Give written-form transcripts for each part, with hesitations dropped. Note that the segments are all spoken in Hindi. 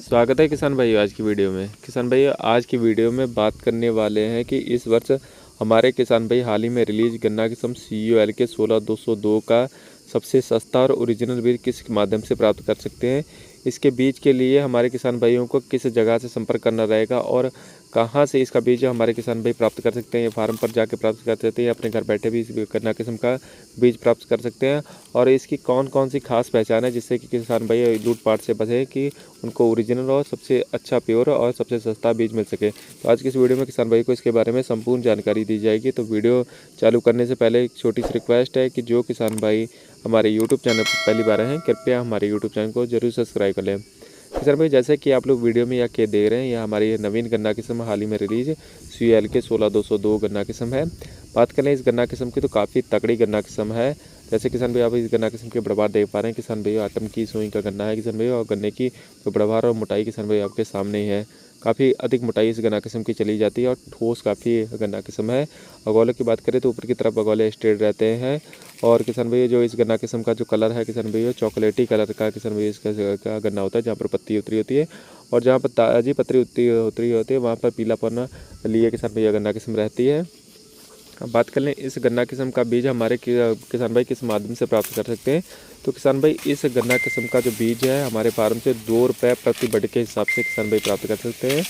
स्वागत है किसान भाइयों आज की वीडियो में। किसान भाइयों आज की वीडियो में बात करने वाले हैं कि इस वर्ष हमारे किसान भाई हाल ही में रिलीज गन्ना किस्म COL के 16202 का सबसे सस्ता और ओरिजिनल बीज किस माध्यम से प्राप्त कर सकते हैं। इसके बीज के लिए हमारे किसान भाइयों को किस जगह से संपर्क करना रहेगा और कहाँ से इसका बीज हमारे किसान भाई प्राप्त कर सकते हैं। ये फार्म पर जाके प्राप्त कर सकते हैं या अपने घर बैठे भी इस गन्ना किस्म का बीज प्राप्त कर सकते हैं। और इसकी कौन कौन सी खास पहचान है जिससे कि किसान भाई लूटपाट से बचे कि उनको ओरिजिनल और सबसे अच्छा प्योर और सबसे सस्ता बीज मिल सके। तो आज की इस वीडियो में किसान भाई को इसके बारे में संपूर्ण जानकारी दी जाएगी। तो वीडियो चालू करने से पहले एक छोटी सी रिक्वेस्ट है कि जो किसान भाई हमारे यूट्यूब चैनल पर पहली बार हैं कृपया हमारे यूट्यूब चैनल को जरूर सब्सक्राइब कर लें। किसान भाई जैसे कि आप लोग वीडियो में यह के देख रहे हैं, यह हमारी नवीन गन्ना किस्म हाल ही में रिलीज COL के 16202 गन्ना किस्म है। बात करें इस गन्ना किस्म की तो काफ़ी तगड़ी गन्ना किस्म है। जैसे किसान भाई आप इस गन्ना किस्म के बढ़वार देख पा रहे हैं। किसान भाई आटम की सुई का गन्ना है किसान भाई, और गन्ने की जो बढ़वार और मोटाई किसान भाई आपके सामने ही है। काफ़ी अधिक मोटाई इस गन्ना किस्म की चली जाती है और ठोस काफ़ी गन्ना किस्म है। अगौले की बात करें तो ऊपर की तरफ अगौले स्ट्रेट रहते हैं। और किसान भाई जो इस गन्ना किस्म का जो कलर है किसान भाई चॉकलेटी कलर का किसान भाई इसका गन्ना होता है, जहाँ पर पत्ती उतरी होती है और जहाँ पर ताज़ी पत्ती उतरी होती है वहाँ पर पीलापन लिए किसान भाई गन्ना किस्म रहती है। अब बात कर लें इस गन्ना किस्म का बीज हमारे किसान भाई किस माध्यम से प्राप्त कर सकते हैं। तो किसान भाई इस गन्ना किस्म का जो बीज है हमारे फार्म से 2 रुपये प्रति बड़ के हिसाब से किसान भाई प्राप्त कर सकते हैं।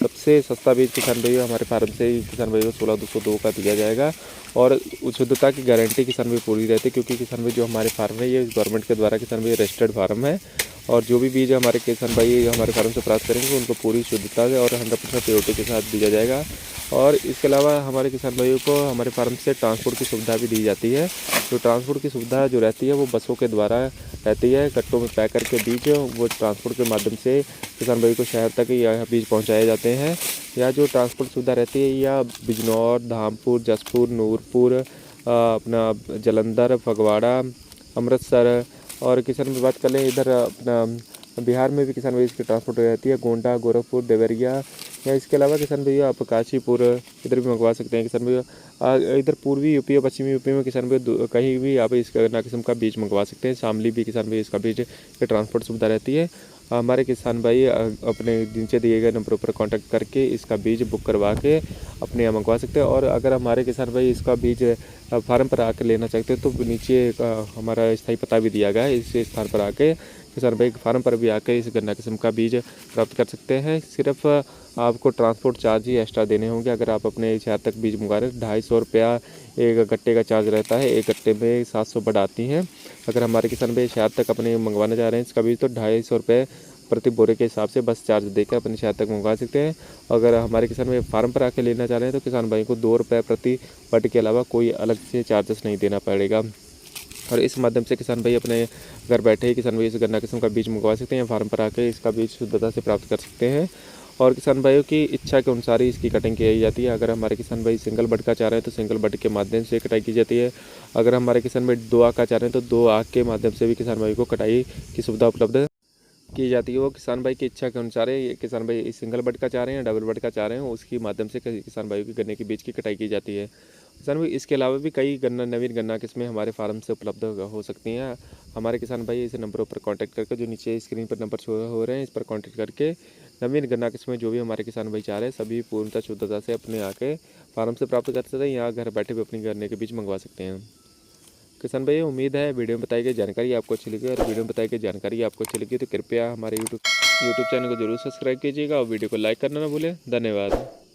सबसे सस्ता बीज किसान भाई हमारे फार्म से ही किसान भाई को 16202 का दिया जाएगा और शुद्धता की गारंटी किसान भाई पूरी रहती है, क्योंकि किसान भाई जो हमारे फार्म है ये गवर्नमेंट के द्वारा किसान भाई रजिस्टर्ड फार्म है। और जो भी बीज हमारे किसान भाई हमारे फार्म से प्राप्त करेंगे उनको पूरी शुद्धता और 100% प्योरिटी के साथ दिया जाएगा। और इसके अलावा हमारे किसान भाइयों को हमारे फार्म से ट्रांसपोर्ट की सुविधा भी दी जाती है। तो ट्रांसपोर्ट की सुविधा जो रहती है वो बसों के द्वारा रहती है। कट्टों में पैक करके बीज वो ट्रांसपोर्ट के माध्यम से किसान भाई को शहर तक यह बीज पहुंचाए जाते हैं। या जो ट्रांसपोर्ट सुविधा रहती है या बिजनौर, धामपुर, जसपुर, नूरपुर, अपना जलंधर, फगवाड़ा, अमृतसर और किसान की बात कर लें इधर अपना बिहार में भी किसान भाई इसकी ट्रांसपोर्ट रहती है। गोंडा, गोरखपुर, देवरिया या इसके अलावा किसान भैया आप काशीपुर इधर भी मंगवा सकते हैं। किसान भैया इधर पूर्वी यूपी या पश्चिमी यूपी में किसान भैया कहीं भी आप इस गन्ना किस्म का बीज मंगवा सकते हैं। शामली भी किसान भैया इसका बीज की ट्रांसपोर्ट सुविधा रहती है। हमारे किसान भाई अपने नीचे दिए गए नंबरों पर कांटेक्ट करके इसका बीज बुक करवा के अपने यहाँ मंगवा सकते हैं। और अगर हमारे किसान भाई इसका बीज फार्म पर आकर लेना चाहते हैं तो नीचे हमारा स्थायी पता भी दिया गया है। इस स्थान पर आके किसान भाई फार्म पर भी आकर इस गन्ना किस्म का बीज प्राप्त कर सकते हैं। सिर्फ आपको ट्रांसपोर्ट चार्ज ही एक्स्ट्रा देने होंगे। अगर आप अपने शहर तक बीज मंगवा रहे हैं 250 रुपया एक गट्टे का चार्ज रहता है। एक गट्टे में 700 बड आती हैं। अगर हमारे किसान भाई शहर तक अपने मंगवाने जा रहे हैं इसका बीज तो 250 रुपये प्रति बोरे के हिसाब से बस चार्ज देकर अपने शहर तक मंगवा सकते हैं। अगर हमारे किसान भाई फार्म पर आकर लेना चाह रहे हैं तो किसान भाई को 2 रुपये प्रति बड के अलावा कोई अलग से चार्जेस नहीं देना पड़ेगा। और इस माध्यम से किसान भाई अपने घर बैठे ही किसान भाई इस गन्ना किस्म का बीज मंगवा सकते हैं या फार्म पर आकर इसका बीज शुद्धता से प्राप्त कर सकते हैं। और किसान भाइयों की इच्छा के अनुसार ही इसकी कटिंग की जाती है। अगर हमारे किसान भाई सिंगल बड का चाह रहे हैं तो सिंगल बड के माध्यम से कटाई की जाती है। अगर हमारे किसान भाई 2 आँख का चाह रहे हैं तो 2 आँख के माध्यम से भी किसान भाई को कटाई की सुविधा उपलब्ध की जाती है। वो किसान भाई की इच्छा के अनुसार है। किसान भाई सिंगल बड का चाह रहे हैं या डबल बड का चाह रहे हैं उसके माध्यम से किसान भाई की गन्ने के बीज की कटाई की जाती है। किसान भाई इसके अलावा भी कई नवीन गन्ना किस्में हमारे फार्म से उपलब्ध हो सकती हैं। हमारे किसान भाई इस नंबरों पर कांटेक्ट करके जो नीचे स्क्रीन पर नंबर शो हो रहे हैं इस पर कांटेक्ट करके नवीन गन्ना किस्में जो भी हमारे किसान भाई चाह रहे हैं सभी पूर्णतः शुद्धता से अपने आके फार्म से प्राप्त कर सकते हैं। यहाँ घर बैठे भी अपने गन्ने के बीज मंगवा सकते हैं। किसान भाई उम्मीद है वीडियो में बताई गई जानकारी आपको अच्छी लगी। और वीडियो में बताई गई जानकारी आपको अच्छी लगी तो कृपया हमारे यूट्यूब चैनल को जरूर सब्सक्राइब कीजिएगा और वीडियो को लाइक करना ना भूलें। धन्यवाद।